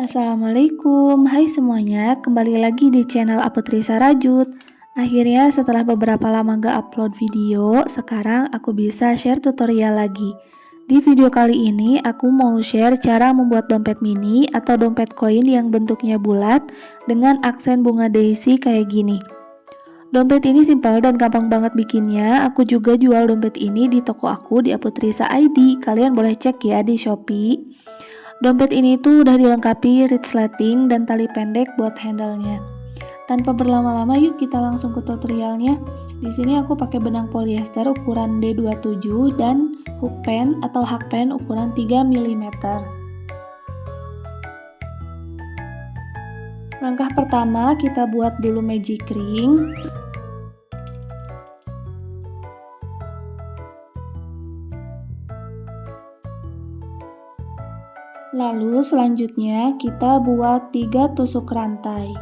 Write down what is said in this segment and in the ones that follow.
Assalamualaikum, hai semuanya, kembali lagi di channel Aputrisa Rajut. Akhirnya setelah beberapa lama gak upload video, sekarang aku bisa share tutorial lagi. Di video kali ini aku mau share cara membuat dompet mini atau dompet koin yang bentuknya bulat dengan aksen bunga daisy kayak gini. Dompet ini simpel dan gampang banget bikinnya. Aku juga jual dompet ini di toko aku di Aputrisa ID. Kalian boleh cek ya di Shopee. Dompet ini tuh udah dilengkapi resleting dan tali pendek buat handle-nya. Tanpa berlama-lama, yuk kita langsung ke tutorialnya. Di sini aku pakai benang polyester ukuran D27 dan hook pen atau hakpen ukuran 3 mm. Langkah pertama, kita buat dulu magic ring. Lalu selanjutnya kita buat 3 tusuk rantai.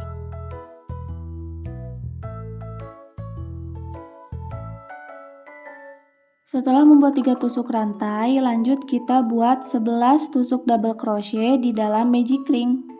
Setelah membuat 3 tusuk rantai, lanjut kita buat 11 tusuk double crochet di dalam magic ring.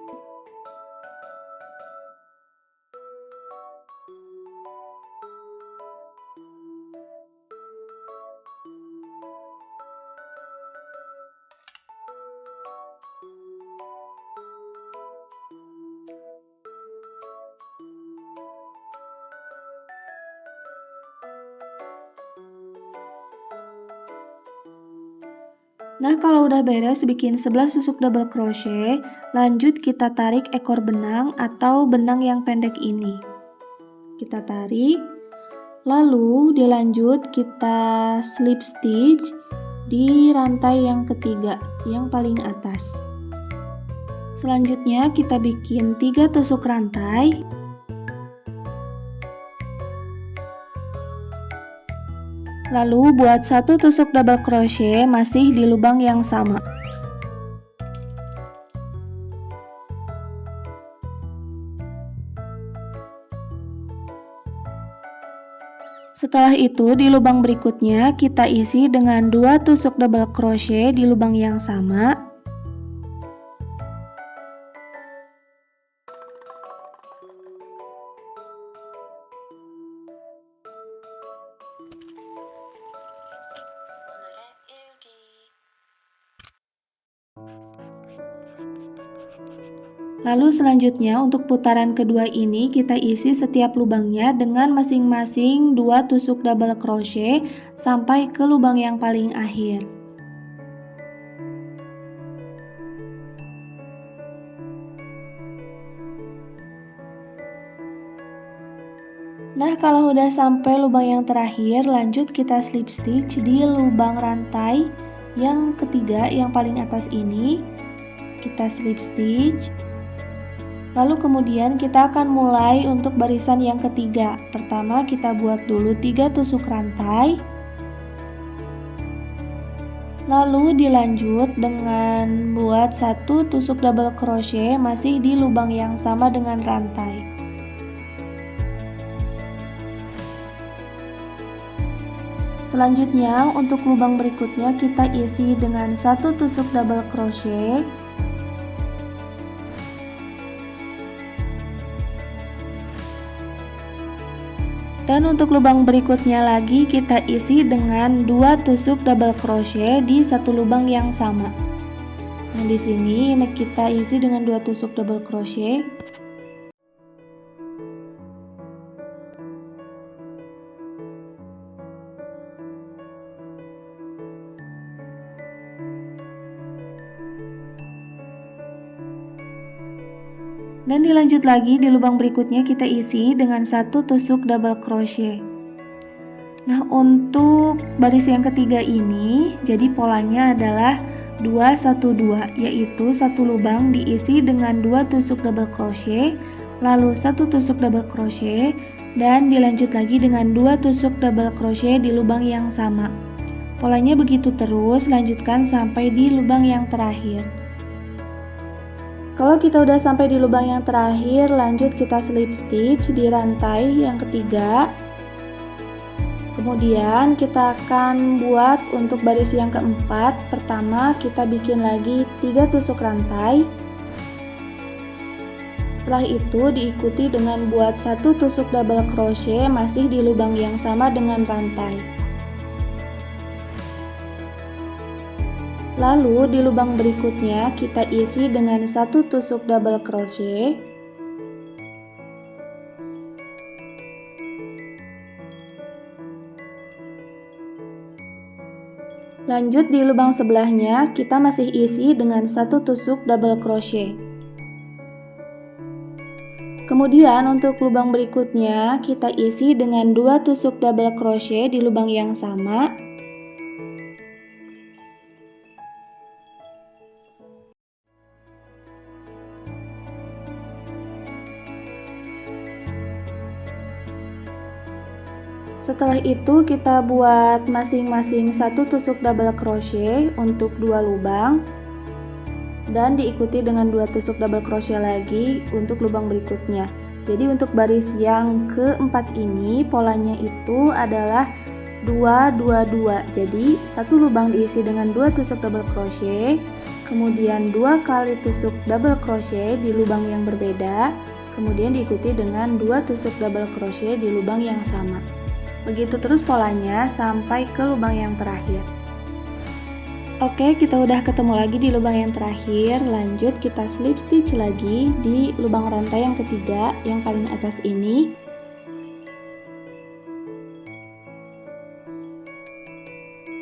Nah, kalau udah beres bikin 11 tusuk double crochet, lanjut kita tarik ekor benang atau benang yang pendek ini. Kita tarik, lalu dilanjut kita slip stitch di rantai yang ketiga, yang paling atas. Selanjutnya kita bikin 3 tusuk rantai. Lalu buat 1 tusuk double crochet masih di lubang yang sama. Setelah itu di lubang berikutnya kita isi dengan 2 tusuk double crochet di lubang yang sama. Lalu selanjutnya untuk putaran kedua ini kita isi setiap lubangnya dengan masing-masing 2 tusuk double crochet sampai ke lubang yang paling akhir. Nah, kalau udah sampai lubang yang terakhir, lanjut kita slip stitch di lubang rantai yang ketiga yang paling atas ini. Kita slip stitch. Lalu kemudian kita akan mulai untuk barisan yang ketiga. Pertama kita buat dulu 3 tusuk rantai. Lalu dilanjut dengan buat 1 tusuk double crochet masih di lubang yang sama dengan rantai. Selanjutnya untuk lubang berikutnya kita isi dengan 1 tusuk double crochet. Dan untuk lubang berikutnya lagi kita isi dengan 2 tusuk double crochet di satu lubang yang sama. Nah, di sini kita isi dengan 2 tusuk double crochet. Dan dilanjut lagi di lubang berikutnya kita isi dengan 1 tusuk double crochet. Nah, untuk baris yang ketiga ini jadi polanya adalah 212, yaitu satu lubang diisi dengan 2 tusuk double crochet, lalu 1 tusuk double crochet, dan dilanjut lagi dengan 2 tusuk double crochet di lubang yang sama. Polanya begitu terus, lanjutkan sampai di lubang yang terakhir. Kalau kita udah sampai di lubang yang terakhir, lanjut kita slip stitch di rantai yang ketiga. Kemudian kita akan buat untuk baris yang keempat. Pertama kita bikin lagi 3 tusuk rantai. Setelah itu diikuti dengan buat 1 tusuk double crochet masih di lubang yang sama dengan rantai. Lalu di lubang berikutnya kita isi dengan 1 tusuk double crochet. Lanjut di lubang sebelahnya kita masih isi dengan 1 tusuk double crochet. Kemudian untuk lubang berikutnya kita isi dengan 2 tusuk double crochet di lubang yang sama. Setelah itu kita buat masing-masing 1 tusuk double crochet untuk 2 lubang dan diikuti dengan 2 tusuk double crochet lagi untuk lubang berikutnya. Jadi untuk baris yang keempat ini polanya itu adalah 2 2 2. Jadi satu lubang diisi dengan 2 tusuk double crochet, kemudian 2 kali tusuk double crochet di lubang yang berbeda, kemudian diikuti dengan 2 tusuk double crochet di lubang yang sama. Begitu terus polanya sampai ke lubang yang terakhir. Oke, kita udah ketemu lagi di lubang yang terakhir. Lanjut kita slip stitch lagi di lubang rantai yang ketiga, yang paling atas ini.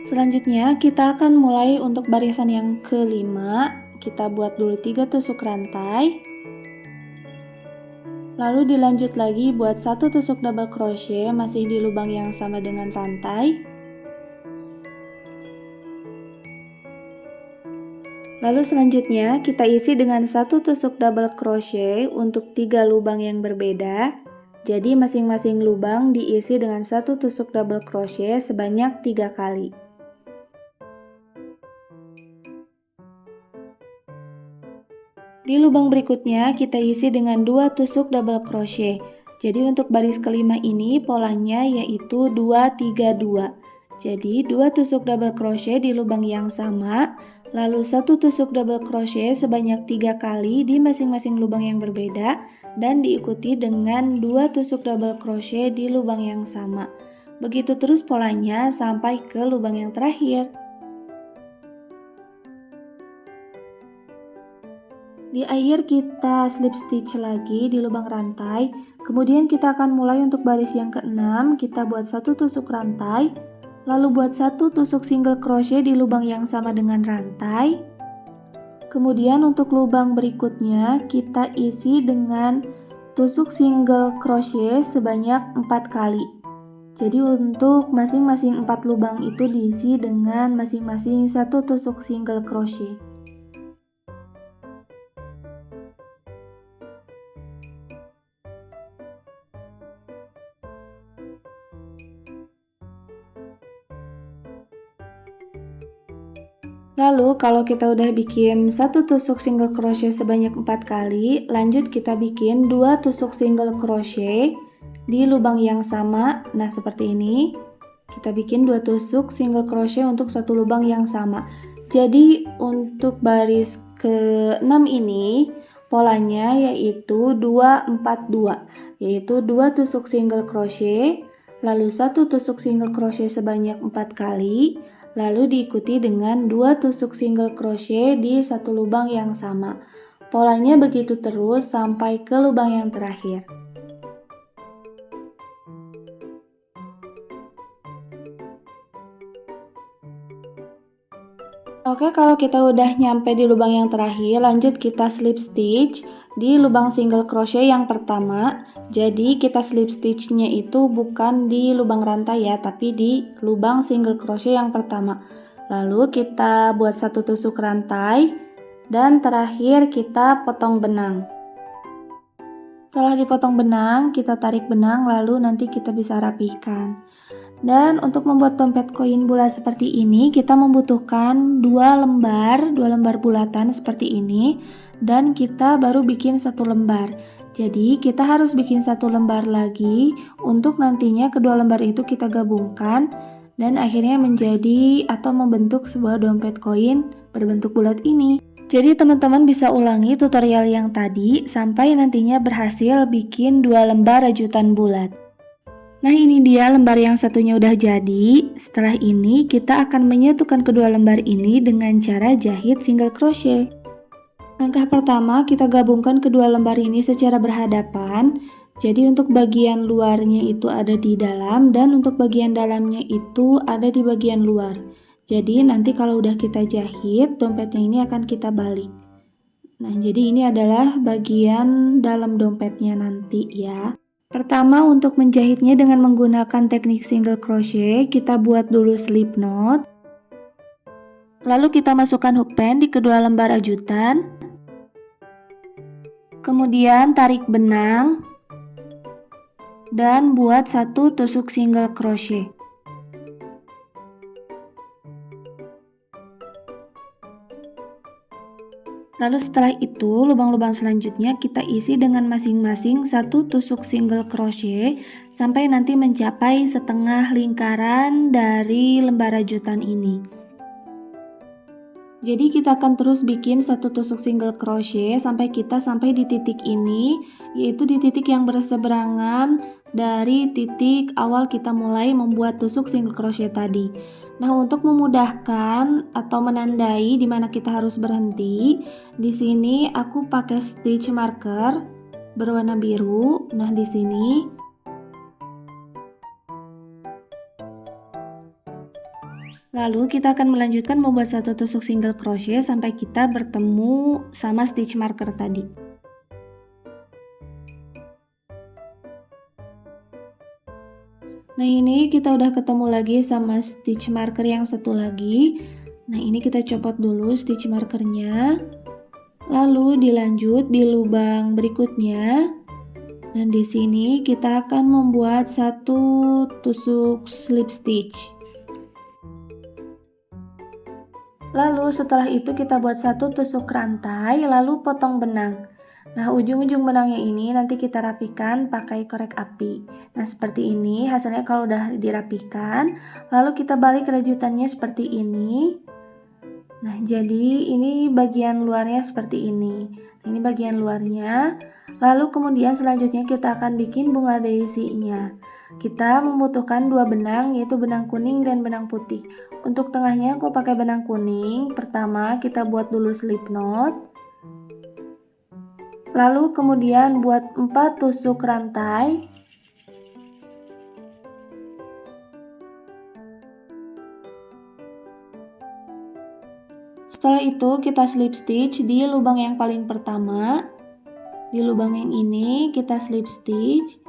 Selanjutnya kita akan mulai untuk barisan yang kelima. Kita buat dulu 3 tusuk rantai. Lalu dilanjut lagi buat 1 tusuk double crochet masih di lubang yang sama dengan rantai. Lalu selanjutnya kita isi dengan 1 tusuk double crochet untuk 3 lubang yang berbeda. Jadi masing-masing lubang diisi dengan 1 tusuk double crochet sebanyak 3 kali. Di lubang berikutnya kita isi dengan 2 tusuk double crochet. Jadi untuk baris kelima ini polanya yaitu 2 3 2. Jadi 2 tusuk double crochet di lubang yang sama, lalu 1 tusuk double crochet sebanyak 3 kali di masing-masing lubang yang berbeda dan diikuti dengan 2 tusuk double crochet di lubang yang sama. Begitu terus polanya sampai ke lubang yang terakhir. Di akhir kita slip stitch lagi di lubang rantai. Kemudian kita akan mulai untuk baris yang keenam. Kita buat 1 tusuk rantai, lalu buat 1 tusuk single crochet di lubang yang sama dengan rantai. Kemudian untuk lubang berikutnya kita isi dengan tusuk single crochet sebanyak 4 kali. Jadi untuk masing-masing 4 lubang itu diisi dengan masing-masing 1 tusuk single crochet. Lalu kalau kita udah bikin 1 tusuk single crochet sebanyak 4 kali, lanjut kita bikin 2 tusuk single crochet di lubang yang sama. Nah, seperti ini. Kita bikin 2 tusuk single crochet untuk satu lubang yang sama. Jadi untuk baris ke-6 ini polanya yaitu 2 4 2, yaitu 2 tusuk single crochet, lalu 1 tusuk single crochet sebanyak 4 kali. Lalu diikuti dengan 2 tusuk single crochet di satu lubang yang sama. Polanya begitu terus sampai ke lubang yang terakhir. Oke, kalau kita udah nyampe di lubang yang terakhir, lanjut kita slip stitch di lubang single crochet yang pertama. Jadi kita slip stitchnya itu bukan di lubang rantai ya, tapi di lubang single crochet yang pertama. Lalu kita buat 1 tusuk rantai dan terakhir kita potong benang. Setelah dipotong benang, kita tarik benang lalu nanti kita bisa rapihkan. Dan untuk membuat dompet koin bulat seperti ini, kita membutuhkan 2 lembar bulatan seperti ini, dan kita baru bikin 1 lembar. Jadi kita harus bikin 1 lembar lagi untuk nantinya kedua lembar itu kita gabungkan dan akhirnya menjadi atau membentuk sebuah dompet koin berbentuk bulat ini. Jadi teman-teman bisa ulangi tutorial yang tadi sampai nantinya berhasil bikin 2 lembar rajutan bulat. Nah, ini dia lembar yang satunya udah jadi. Setelah ini kita akan menyatukan kedua lembar ini dengan cara jahit single crochet. Langkah pertama, kita gabungkan kedua lembar ini secara berhadapan. Jadi untuk bagian luarnya itu ada di dalam dan untuk bagian dalamnya itu ada di bagian luar. Jadi nanti kalau udah kita jahit, dompetnya ini akan kita balik. Nah, jadi ini adalah bagian dalam dompetnya nanti ya. Pertama, untuk menjahitnya dengan menggunakan teknik single crochet, kita buat dulu slip knot. Lalu kita masukkan hook pen di kedua lembar rajutan. Kemudian tarik benang dan buat satu tusuk single crochet. Lalu setelah itu, lubang-lubang selanjutnya kita isi dengan masing-masing satu tusuk single crochet sampai nanti mencapai setengah lingkaran dari lembar rajutan ini. Jadi kita akan terus bikin satu tusuk single crochet sampai di titik ini, yaitu di titik yang berseberangan dari titik awal kita mulai membuat tusuk single crochet tadi. Nah, untuk memudahkan atau menandai di mana kita harus berhenti, di sini aku pakai stitch marker berwarna biru. Nah, di sini lalu kita akan melanjutkan membuat satu tusuk single crochet sampai kita bertemu sama stitch marker tadi. Nah, ini kita udah ketemu lagi sama stitch marker yang satu lagi. Nah, ini kita copot dulu stitch markernya. Lalu dilanjut di lubang berikutnya. Dan di sini kita akan membuat satu tusuk slip stitch. Lalu setelah itu kita buat satu tusuk rantai, lalu potong benang. Nah, ujung-ujung benangnya ini nanti kita rapikan pakai korek api. Nah, seperti ini hasilnya kalau udah dirapikan. Lalu kita balik rajutannya seperti ini. Nah, jadi ini bagian luarnya seperti ini. Ini bagian luarnya. Lalu kemudian selanjutnya kita akan bikin bunga daisy-nya. Kita membutuhkan dua benang, yaitu benang kuning dan benang putih. Untuk tengahnya aku pakai benang kuning. Pertama kita buat dulu slip knot. Lalu kemudian buat 4 tusuk rantai. Setelah itu kita slip stitch di lubang yang paling pertama. Di lubang yang ini kita slip stitch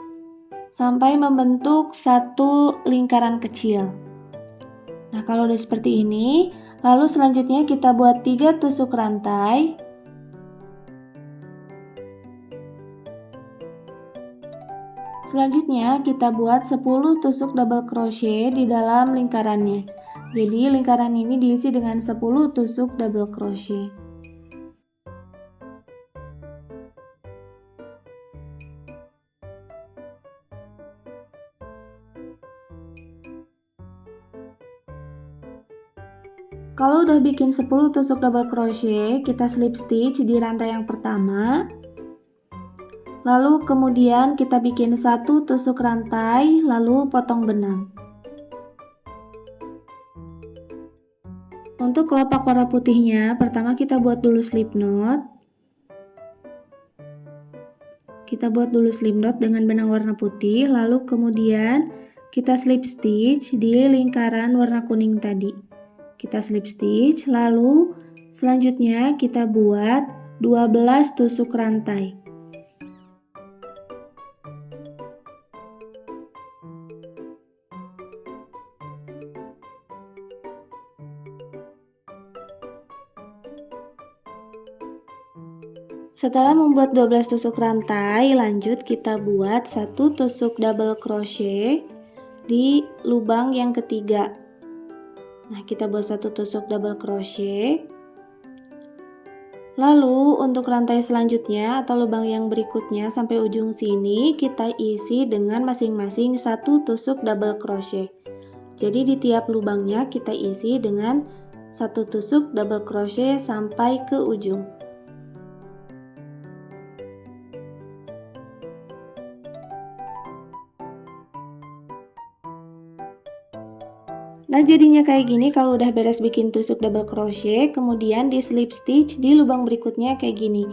sampai membentuk satu lingkaran kecil. Nah, kalau udah seperti ini, lalu selanjutnya kita buat 3 tusuk rantai. Selanjutnya kita buat 10 tusuk double crochet di dalam lingkarannya. Jadi lingkaran ini diisi dengan 10 tusuk double crochet. Kalau udah bikin 10 tusuk double crochet, kita slip stitch di rantai yang pertama. Lalu kemudian kita bikin 1 tusuk rantai, lalu potong benang. Untuk kelopak warna putihnya, pertama kita buat dulu slip knot. Kita buat dulu slip knot dengan benang warna putih, lalu kemudian kita slip stitch di lingkaran warna kuning tadi. Kita slip stitch, lalu selanjutnya kita buat 12 tusuk rantai. Setelah membuat 12 tusuk rantai, lanjut kita buat 1 tusuk double crochet di lubang yang ketiga. Nah, kita buat 1 tusuk double crochet. Lalu untuk rantai selanjutnya atau lubang yang berikutnya sampai ujung sini kita isi dengan masing-masing 1 tusuk double crochet. Jadi di tiap lubangnya kita isi dengan 1 tusuk double crochet sampai ke ujung. Nah, jadinya kayak gini kalau udah beres bikin tusuk double crochet, kemudian di slip stitch di lubang berikutnya kayak gini.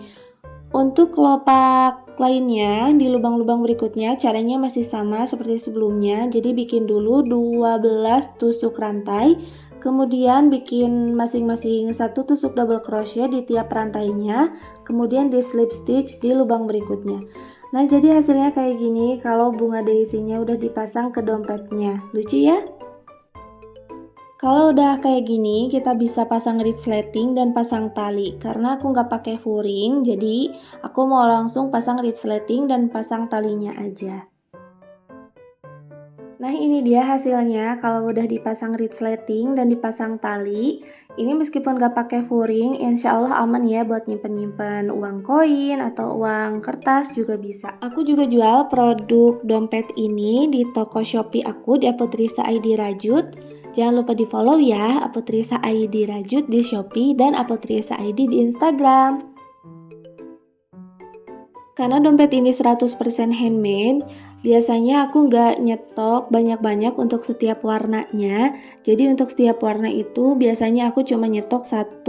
Untuk kelopak lainnya di lubang-lubang berikutnya caranya masih sama seperti sebelumnya. Jadi bikin dulu 12 tusuk rantai, kemudian bikin masing-masing 1 tusuk double crochet di tiap rantainya, kemudian di slip stitch di lubang berikutnya. Nah, jadi hasilnya kayak gini kalau bunga daisy-nya udah dipasang ke dompetnya. Lucu ya? Kalau udah kayak gini, kita bisa pasang resleting dan pasang tali. Karena aku nggak pakai furing, jadi aku mau langsung pasang resleting dan pasang talinya aja. Nah, ini dia hasilnya kalau udah dipasang resleting dan dipasang tali. Ini meskipun nggak pakai furing, insya Allah aman ya buat nyimpen-nyimpen uang koin atau uang kertas juga bisa. Aku juga jual produk dompet ini di toko Shopee aku di Apotrisa ID Rajut. Jangan lupa di follow ya, Apotrisa ID Rajut di Shopee dan Apotrisa ID di Instagram. Karena dompet ini 100% handmade, biasanya aku nggak nyetok banyak-banyak untuk setiap warnanya. Jadi untuk setiap warna itu biasanya aku cuma nyetok 1-3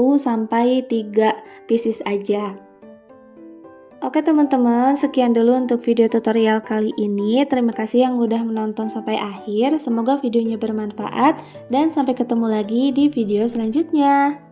pieces aja. Oke teman-teman, sekian dulu untuk video tutorial kali ini. Terima kasih yang udah menonton sampai akhir. Semoga videonya bermanfaat dan sampai ketemu lagi di video selanjutnya.